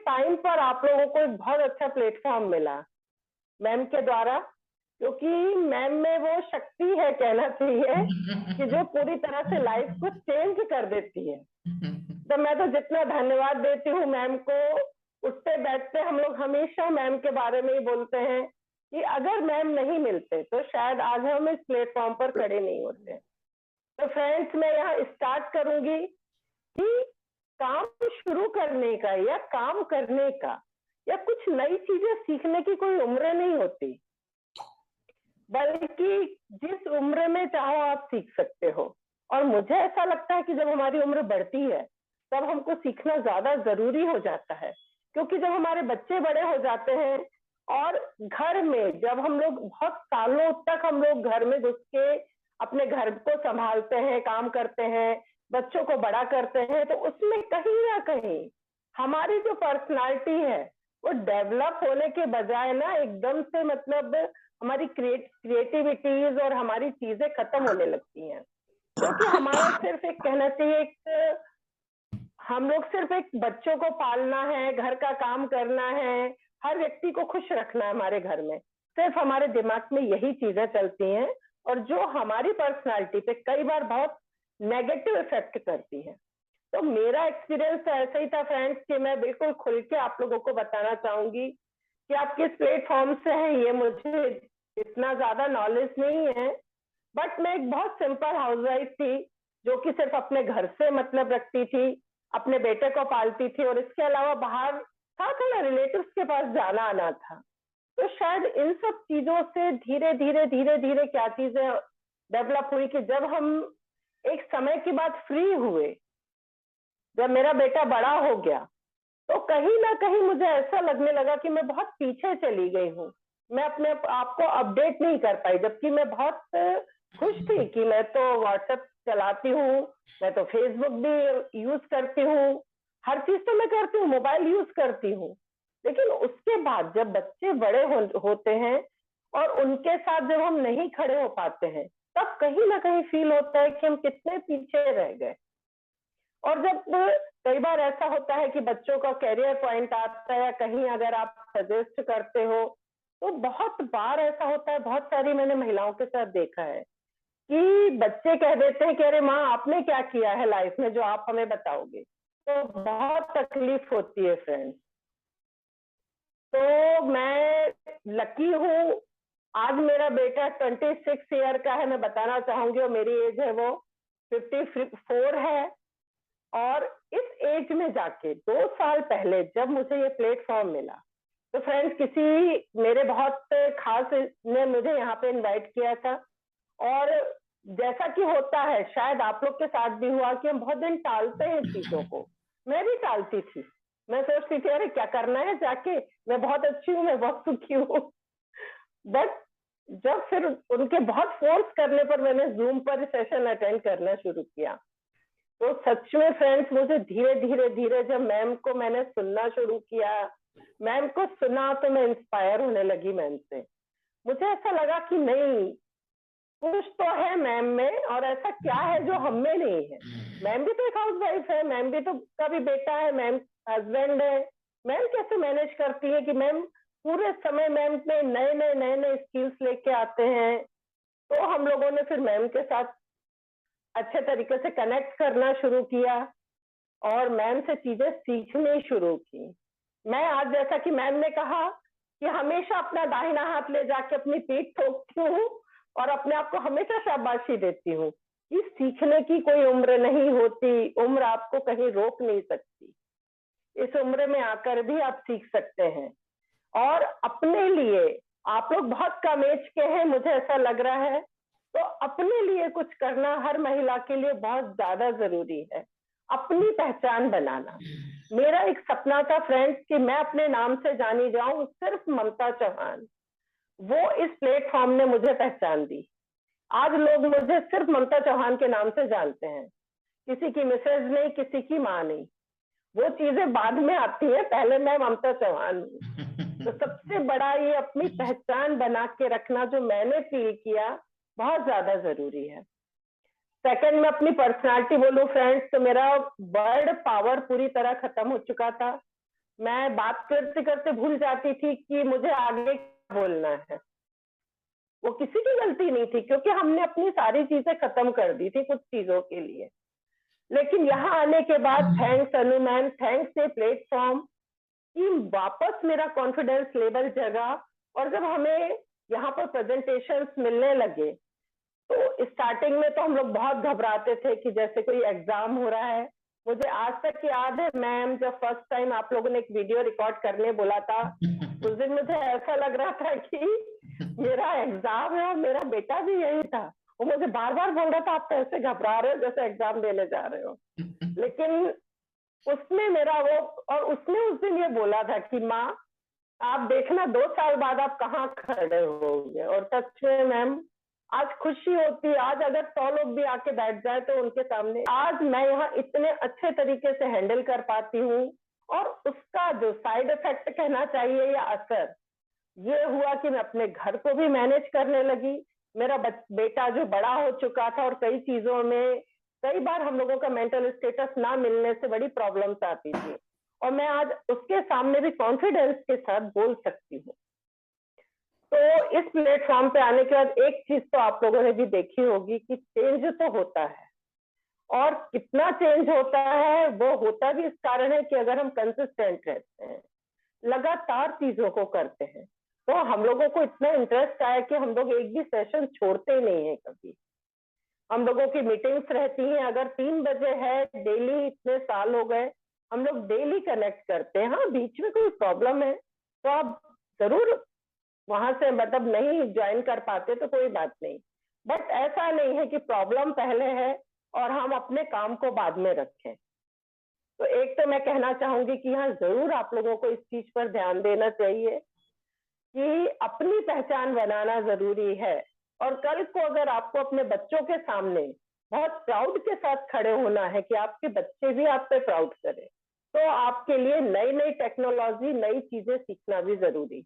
Time पर आप लोगों को एक बहुत अच्छा प्लेटफॉर्म मिला मैम के द्वारा, क्योंकि मैम में वो शक्ति है कहना चाहिए कि जो पूरी तरह से लाइफ को चेंज कर देती है। तो मैं तो जितना धन्यवाद देती हूँ मैम को, उठते बैठते हम लोग हमेशा मैम के बारे में ही बोलते हैं कि अगर मैम नहीं मिलते तो शायद आज हम इस प्लेटफॉर्म पर खड़े नहीं होते। तो फ्रेंड्स, मैं यहाँ स्टार्ट करूंगी कि काम शुरू करने का या काम करने का या कुछ नई चीजें सीखने की कोई उम्र नहीं होती, बल्कि जिस उम्र में चाहो आप सीख सकते हो। और मुझे ऐसा लगता है कि जब हमारी उम्र बढ़ती है तब हमको सीखना ज्यादा जरूरी हो जाता है, क्योंकि जब हमारे बच्चे बड़े हो जाते हैं और घर में जब हम लोग बहुत सालों तक हम लोग घर में घुस के अपने घर को संभालते हैं, काम करते हैं, बच्चों को बड़ा करते हैं, तो उसमें कहीं ना कहीं हमारी जो पर्सनालिटी है वो डेवलप होने के बजाय ना एकदम से मतलब हमारी क्रिएटिविटीज और हमारी चीजें खत्म होने लगती हैं, क्योंकि हमारा सिर्फ एक कहना चाहिए हम लोग सिर्फ एक बच्चों को पालना है, घर का काम करना है, हर व्यक्ति को खुश रखना है हमारे घर में, सिर्फ हमारे दिमाग में यही चीजें चलती हैं और जो हमारी पर्सनालिटी पे कई बार बहुत नेगेटिव इफेक्ट करती है। तो मेरा एक्सपीरियंस ऐसा ही था फ्रेंड्स कि मैं बिल्कुल खुल के आप लोगों को बताना चाहूंगी कि आप किस प्लेटफॉर्म से हैं, ये मुझे इतना ज्यादा नॉलेज नहीं है, बट मैं एक बहुत सिंपल हाउसवाइफ थी जो कि सिर्फ अपने घर से मतलब रखती थी, अपने बेटे को पालती थी और इसके अलावा बाहर था थोड़ा रिलेटिव्स के पास जाना आना था। तो शायद इन सब चीजों से धीरे धीरे क्या चीजें डेवलप हुई कि जब हम एक समय के बाद फ्री हुए, जब मेरा बेटा बड़ा हो गया, तो कहीं ना कहीं मुझे ऐसा लगने लगा कि मैं बहुत पीछे चली गई हूँ, मैं अपने आप को अपडेट नहीं कर पाई, जबकि मैं बहुत खुश थी कि मैं तो व्हाट्सएप चलाती हूँ, मैं तो फेसबुक भी यूज करती हूँ, हर चीज तो मैं करती हूँ, मोबाइल यूज करती हूँ। लेकिन उसके बाद जब बच्चे बड़े होते हैं और उनके साथ जब हम नहीं खड़े हो पाते हैं, तब कहीं ना कहीं फील होता है कि हम कितने पीछे रह गए। और जब कई बार ऐसा होता है कि बच्चों का कैरियर पॉइंट आता है या कहीं अगर आप सजेस्ट करते हो, तो बहुत बार ऐसा होता है, बहुत सारी मैंने महिलाओं के साथ देखा है कि बच्चे कह देते हैं कि अरे माँ आपने क्या किया है लाइफ में जो आप हमें बताओगे, तो बहुत तकलीफ होती है फ्रेंड्स। तो मैं लकी हूँ, आज मेरा बेटा 26 ईयर का है, मैं बताना चाहूंगी, और मेरी एज है वो 54 है। और इस एज में जाके 2 साल पहले जब मुझे ये प्लेटफॉर्म मिला, तो फ्रेंड्स किसी मेरे बहुत खास ने मुझे यहाँ पे इनवाइट किया था, और जैसा कि होता है शायद आप लोग के साथ भी हुआ कि हम बहुत दिन टालते हैं चीजों को, मैं भी टालती थी, मैं सोचती थी अरे क्या करना है जाके, मैं बहुत अच्छी हूँ, मैं बहुत सुखी हूँ। बट जब फिर उनके बहुत फोर्स करने पर मैंने जूम पर सेशन अटेंड करना शुरू किया, तो सच में फ्रेंड्स मुझे धीरे धीरे जब मैम को मैंने सुनना शुरू किया, मैम को सुना, तो मैं इंस्पायर होने लगी मैम से। मुझे ऐसा लगा कि नहीं, कुछ तो है मैम में, और ऐसा क्या है जो हम में नहीं है। मैम भी तो एक हाउस वाइफ है, मैम भी तो का भी बेटा है, मैम हस्बैंड है, मैम कैसे मैनेज करती है कि मैम पूरे समय मैम में नए स्किल्स लेके आते हैं। तो हम लोगों ने फिर मैम के साथ अच्छे तरीके से कनेक्ट करना शुरू किया और मैम से चीजें सीखनी शुरू की। मैं आज, जैसा कि मैम ने कहा कि हमेशा अपना दाहिना हाथ ले जाके अपनी पीठ ठोकती हूँ और अपने आप को हमेशा शाबाशी देती हूँ कि सीखने की कोई उम्र नहीं होती, उम्र आपको कहीं रोक नहीं सकती, इस उम्र में आकर भी आप सीख सकते हैं। और अपने लिए, आप लोग बहुत कम एज के हैं मुझे ऐसा लग रहा है, तो अपने लिए कुछ करना हर महिला के लिए बहुत ज्यादा जरूरी है, अपनी पहचान बनाना। मेरा एक सपना था फ्रेंड्स कि मैं अपने नाम से जानी जाऊं, सिर्फ ममता चौहान। वो इस प्लेटफॉर्म ने मुझे पहचान दी, आज लोग मुझे सिर्फ ममता चौहान के नाम से जानते हैं, किसी की मिसेज नहीं, किसी की माँ नहीं, वो चीजें बाद में आती है, पहले मैं ममता चौहान हूँ। तो सबसे बड़ा ये अपनी पहचान बना के रखना जो मैंने फील किया, बहुत ज्यादा जरूरी है। सेकंड, में अपनी पर्सनालिटी बोलूं फ्रेंड्स, तो मेरा वर्ड पावर पूरी तरह खत्म हो चुका था। मैं बात करते करते भूल जाती थी कि मुझे आगे क्या बोलना है। वो किसी की गलती नहीं थी, क्योंकि हमने अपनी सारी चीजें खत्म कर दी थी कुछ चीजों के लिए। लेकिन यहाँ आने के बाद थैंक्स अनु मैम, थैंक्स ये प्लेटफॉर्म, कि वापस मेरा कॉन्फिडेंस लेवल जगा। और जब हमें यहाँ पर प्रेजेंटेशंस मिलने लगे, तो स्टार्टिंग में तो हम लोग बहुत घबराते थे कि जैसे कोई एग्जाम हो रहा है। मुझे आज तक याद है मैम, जब फर्स्ट टाइम आप लोगों ने एक वीडियो रिकॉर्ड करने बोला था, उस दिन मुझे ऐसा लग रहा था कि मेरा एग्जाम है और मेरा बेटा भी यही था। वो मुझे बार बार बोल रहा था आप कैसे घबरा रहे हो जैसे एग्जाम देने जा रहे हो। लेकिन उसने मेरा वो, और उसने उस दिन ये बोला था कि माँ आप देखना 2 साल बाद आप कहाँ खड़े होगे। और सच में मैम आज खुशी होती है, आज अगर 100 लोग भी आके बैठ जाए तो उनके सामने आज मैं यहाँ इतने अच्छे तरीके से हैंडल कर पाती हूँ। और उसका जो साइड इफेक्ट कहना चाहिए या असर, ये हुआ कि मैं अपने घर को भी मैनेज करने लगी। मेरा बेटा जो बड़ा हो चुका था और कई चीजों में कई बार हम लोगों का मेंटल स्टेटस ना मिलने से बड़ी प्रॉब्लम्स आती थी, और मैं आज उसके सामने भी कॉन्फिडेंस के साथ बोल सकती हूँ। तो इस प्लेटफॉर्म पे आने के बाद एक चीज तो आप लोगों ने भी देखी होगी कि चेंज तो होता है, और कितना चेंज होता है वो होता भी इस कारण है कि अगर हम कंसिस्टेंट रहते हैं, लगातार चीजों को करते हैं, तो हम लोगों को इतना इंटरेस्ट आया कि हम लोग एक भी सेशन छोड़ते नहीं है कभी। हम लोगों की मीटिंग्स रहती हैं, अगर 3 बजे है डेली, इतने साल हो गए, हम लोग डेली कनेक्ट करते हैं। हाँ, बीच में कोई प्रॉब्लम है तो आप जरूर वहां से मतलब नहीं ज्वाइन कर पाते तो कोई बात नहीं, बट ऐसा नहीं है कि प्रॉब्लम पहले है और हम अपने काम को बाद में रखें। तो एक तो मैं कहना चाहूंगी कि हाँ, जरूर आप लोगों को इस चीज पर ध्यान देना चाहिए कि अपनी पहचान बनाना जरूरी है। और कल को अगर आपको अपने बच्चों के सामने बहुत प्राउड के साथ खड़े होना है कि आपके बच्चे भी आप पे प्राउड करें, तो आपके लिए नई नई टेक्नोलॉजी, नई चीजें सीखना भी जरूरी है।